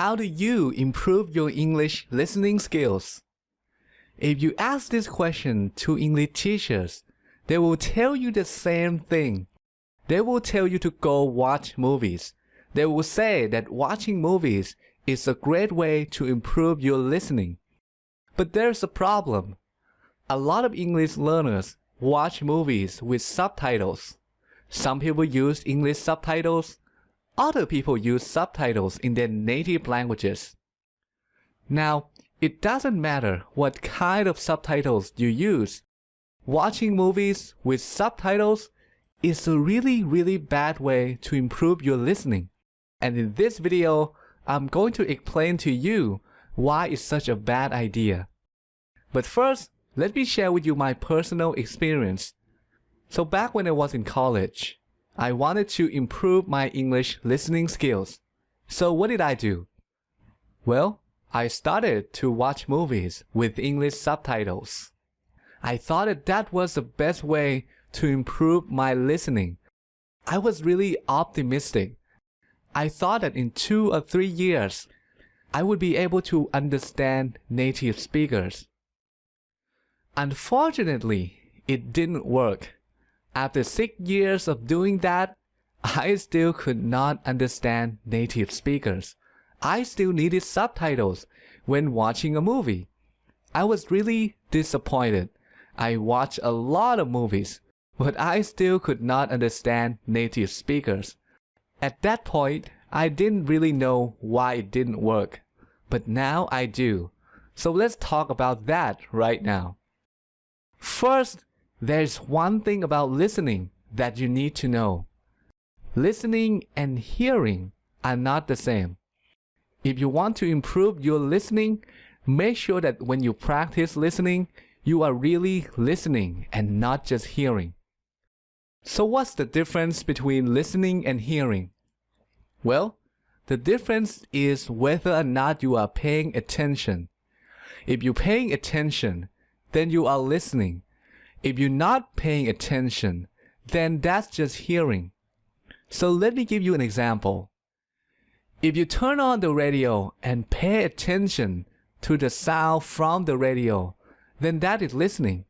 How do you improve your English listening skills? If you ask this question to English teachers, they will tell you the same thing. They will tell you to go watch movies. They will say that watching movies is a great way to improve your listening. But there's a problem. A lot of English learners watch movies with subtitles. Some people use English subtitles. Other people use subtitles in their native languages. Now, it doesn't matter what kind of subtitles you use. Watching movies with subtitles is a really bad way to improve your listening. And in this video, I'm going to explain to you why it's such a bad idea. But first, let me share with you my personal experience. So back when I was in college, I wanted to improve my English listening skills. So what did I do? Well, I started to watch movies with English subtitles. I thought that was the best way to improve my listening. I was really optimistic. I thought that in 2 or 3 years, I would be able to understand native speakers. Unfortunately, it didn't work. After 6 years of doing that, I still could not understand native speakers. I still needed subtitles when watching a movie. I was really disappointed. I watched a lot of movies, but I still could not understand native speakers. At that point, I didn't really know why it didn't work, but now I do. So let's talk about that right now. First, there's one thing about listening that you need to know. Listening and hearing are not the same. If you want to improve your listening, make sure that when you practice listening, you are really listening and not just hearing. So what's the difference between listening and hearing? Well, the difference is whether or not you are paying attention. If you're paying attention, then you are listening. If you're not paying attention, then that's just hearing. So let me give you an example. If you turn on the radio and pay attention to the sound from the radio, then that is listening.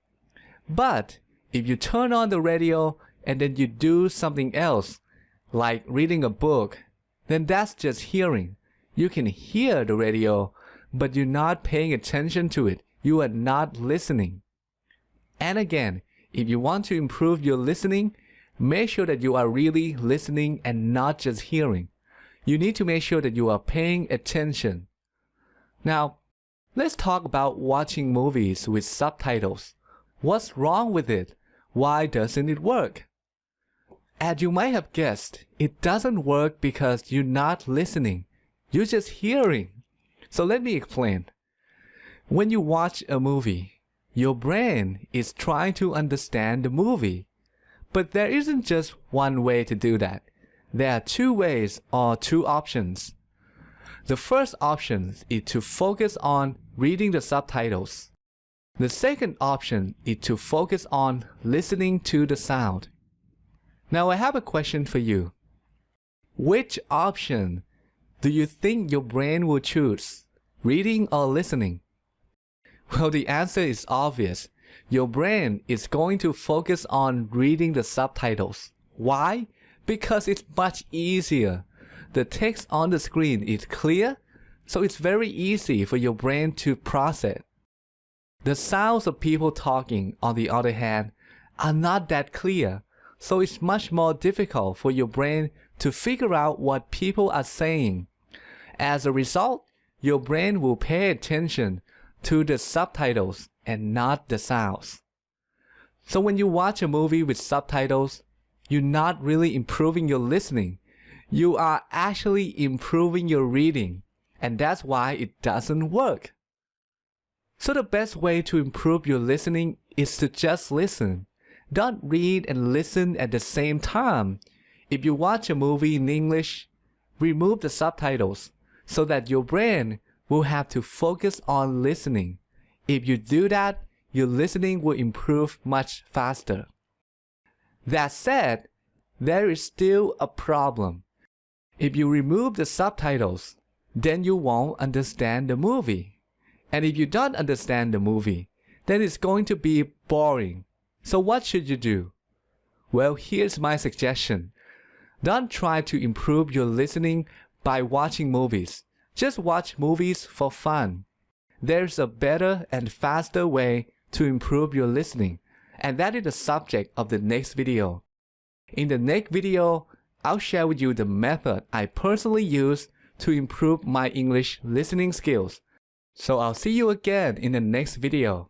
But if you turn on the radio and then you do something else, like reading a book, then that's just hearing. You can hear the radio, but you're not paying attention to it. You are not listening. And again, if you want to improve your listening, make sure that you are really listening and not just hearing. You need to make sure that you are paying attention. Now, let's talk about watching movies with subtitles. What's wrong with it? Why doesn't it work? As you might have guessed, it doesn't work because you're not listening. You're just hearing. So let me explain. When you watch a movie, your brain is trying to understand the movie. But there isn't just one way to do that. There are 2 ways or 2 options. The first option is to focus on reading the subtitles. The second option is to focus on listening to the sound. Now I have a question for you. Which option do you think your brain will choose, reading or listening? Well, the answer is obvious. Your brain is going to focus on reading the subtitles. Why? Because it's much easier. The text on the screen is clear, so it's very easy for your brain to process. The sounds of people talking, on the other hand, are not that clear, so it's much more difficult for your brain to figure out what people are saying. As a result, your brain will pay attention to the subtitles and not the sounds. So when you watch a movie with subtitles, you're not really improving your listening. You are actually improving your reading, and that's why it doesn't work. So the best way to improve your listening is to just listen. Don't read and listen at the same time. If you watch a movie in English, remove the subtitles so that your brain will have to focus on listening. If you do that, your listening will improve much faster. That said, there is still a problem. If you remove the subtitles, then you won't understand the movie. And if you don't understand the movie, then it's going to be boring. So what should you do? Well, here's my suggestion. Don't try to improve your listening by watching movies. Just watch movies for fun. There's a better and faster way to improve your listening, and that is the subject of the next video. In the next video, I'll share with you the method I personally use to improve my English listening skills. So I'll see you again in the next video.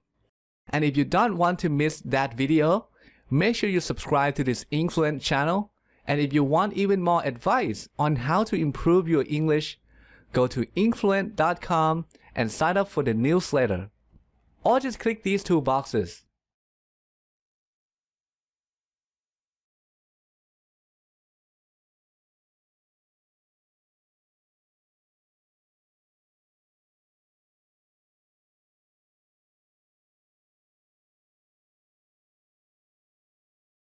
And if you don't want to miss that video, make sure you subscribe to this Influent channel. And if you want even more advice on how to improve your English, go to influent.com and sign up for the newsletter. Or just click these two boxes.